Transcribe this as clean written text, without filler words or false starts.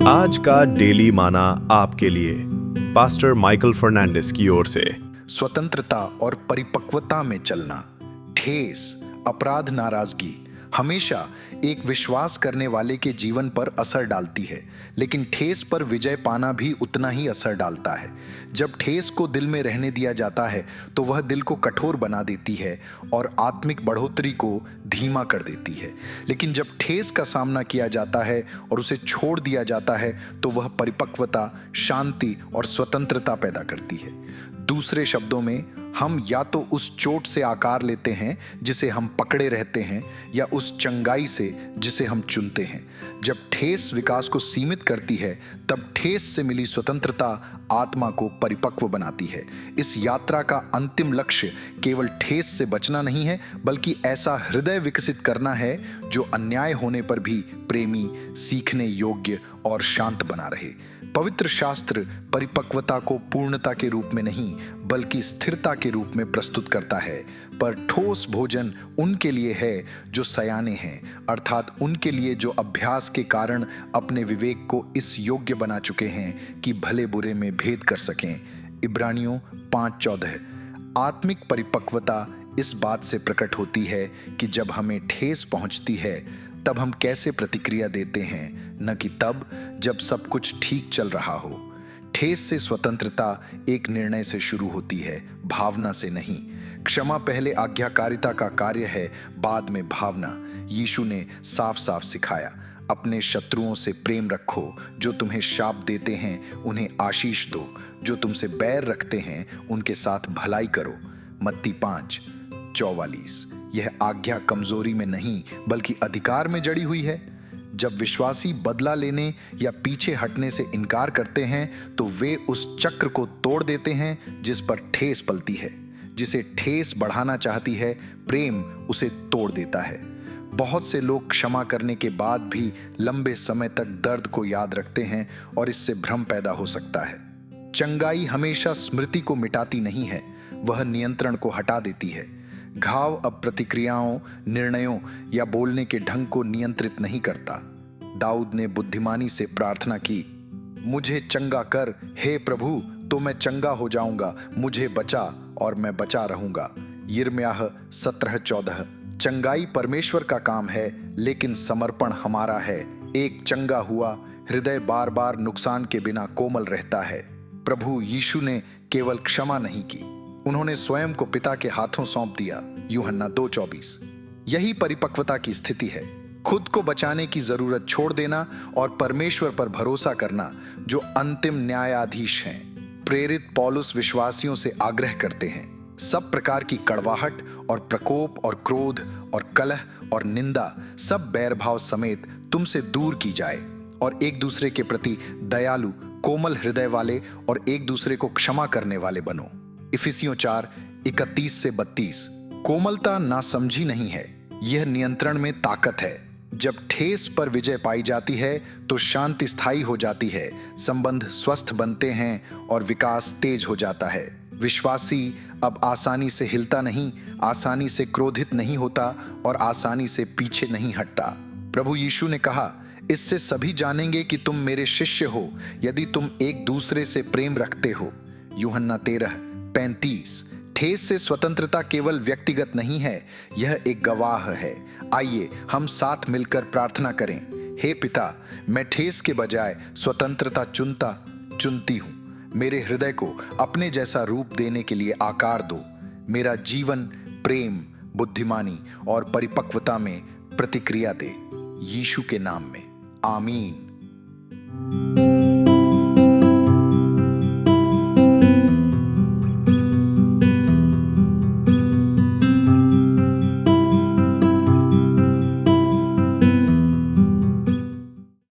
आज का डेली माना आपके लिए पास्टर माइकल फर्नांडिस की ओर से। स्वतंत्रता और परिपक्वता में चलना। ठेस, अपराध, नाराजगी हमेशा एक विश्वास करने वाले के जीवन पर असर डालती है, लेकिन ठेस पर विजय पाना भी उतना ही असर डालता है। जब ठेस को दिल में रहने दिया जाता है तो वह दिल को कठोर बना देती है और आत्मिक बढ़ोतरी को धीमा कर देती है। लेकिन जब ठेस का सामना किया जाता है और उसे छोड़ दिया जाता है तो वह परिपक्वता, शांति और स्वतंत्रता पैदा करती है। दूसरे शब्दों में, हम या तो उस चोट से आकार लेते हैं जिसे हम पकड़े रहते हैं, या उस चंगाई से जिसे हम चुनते हैं। जब ठेस विकास को सीमित करती है, तब ठेस से मिली स्वतंत्रता आत्मा को परिपक्व बनाती है। इस यात्रा का अंतिम लक्ष्य केवल ठेस से बचना नहीं है, बल्कि ऐसा हृदय विकसित करना है जो अन्याय होने पर भी प्रेमी, सीखने योग्य और शांत बना रहे। पवित्र शास्त्र परिपक्वता को पूर्णता के रूप में नहीं, बल्कि स्थिरता के रूप में प्रस्तुत करता है। पर ठोस भोजन उनके लिए है जो सयाने हैं, अर्थात उनके लिए जो अभ्यास के कारण अपने विवेक को इस योग्य बना चुके हैं कि भले बुरे में भेद कर सकें। इब्रानियों 5:14। आत्मिक परिपक्वता इस बात से प्रकट होती है कि जब हमें ठेस पहुंचती है तब हम कैसे प्रतिक्रिया देते हैं, न कि तब जब सब कुछ ठीक चल रहा हो। ठेस से स्वतंत्रता एक निर्णय से शुरू होती है, भावना से नहीं। क्षमा पहले आज्ञाकारिता का कार्य है, बाद में भावना। यीशु ने साफ साफ सिखाया, अपने शत्रुओं से प्रेम रखो, जो तुम्हें शाप देते हैं उन्हें आशीष दो, जो तुमसे बैर रखते हैं उनके साथ भलाई करो। मत्ती 5:44। यह आज्ञा कमजोरी में नहीं बल्कि अधिकार में जड़ी हुई है। जब विश्वासी बदला लेने या पीछे हटने से इनकार करते हैं तो वे उस चक्र को तोड़ देते हैं जिस पर ठेस पलती है। जिसे ठेस बढ़ाना चाहती है, प्रेम उसे तोड़ देता है। बहुत से लोग क्षमा करने के बाद भी लंबे समय तक दर्द को याद रखते हैं और इससे भ्रम पैदा हो सकता है। चंगाई हमेशा स्मृति को मिटाती नहीं है, वह नियंत्रण को हटा देती है। घाव अब प्रतिक्रियाओं, निर्णयों या बोलने के ढंग को नियंत्रित नहीं करता। दाऊद ने बुद्धिमानी से प्रार्थना की, मुझे चंगा कर हे प्रभु, तो मैं चंगा हो जाऊंगा, मुझे बचा और मैं बचा रहूंगा। यिर्मयाह 17:14। चंगाई परमेश्वर का काम है, लेकिन समर्पण हमारा है। एक चंगा हुआ हृदय बार बार नुकसान के बिना कोमल रहता है। प्रभु यीशु ने केवल क्षमा नहीं की, उन्होंने स्वयं को पिता के हाथों सौंप दिया। यूहन्ना 2:24। यही परिपक्वता की स्थिति है, खुद को बचाने की जरूरत छोड़ देना और परमेश्वर पर भरोसा करना जो अंतिम न्यायाधीश हैं। प्रेरित पौलुस विश्वासियों से आग्रह करते हैं, सब प्रकार की कड़वाहट और प्रकोप और क्रोध और कलह और निंदा सब बैरभाव समेत तुमसे दूर की जाए, और एक दूसरे के प्रति दयालु, कोमल हृदय वाले और एक दूसरे को क्षमा करने वाले बनो। इफिसियों 4:31-32। कोमलता नासमझी नहीं है, यह नियंत्रण में ताकत है। जब ठेस पर विजय पाई जाती है तो शांति स्थायी हो जाती है, संबंध स्वस्थ बनते हैं और विकास तेज हो जाता है। विश्वासी अब आसानी से हिलता नहीं, आसानी से क्रोधित नहीं होता और आसानी से पीछे नहीं हटता। प्रभु यीशु ने कहा, इससे सभी जानेंगे कि तुम मेरे शिष्य हो, यदि तुम एक दूसरे से प्रेम रखते हो। यूहन्ना 13:35। ठेस से स्वतंत्रता केवल व्यक्तिगत नहीं है, यह एक गवाह है। आइए हम साथ मिलकर प्रार्थना करें। हे पिता, मैं ठेस के बजाय स्वतंत्रता चुनती हूँ। मेरे हृदय को अपने जैसा रूप देने के लिए आकार दो। मेरा जीवन प्रेम, बुद्धिमानी और परिपक्वता में प्रतिक्रिया दे। यीशु के नाम में, आमीन।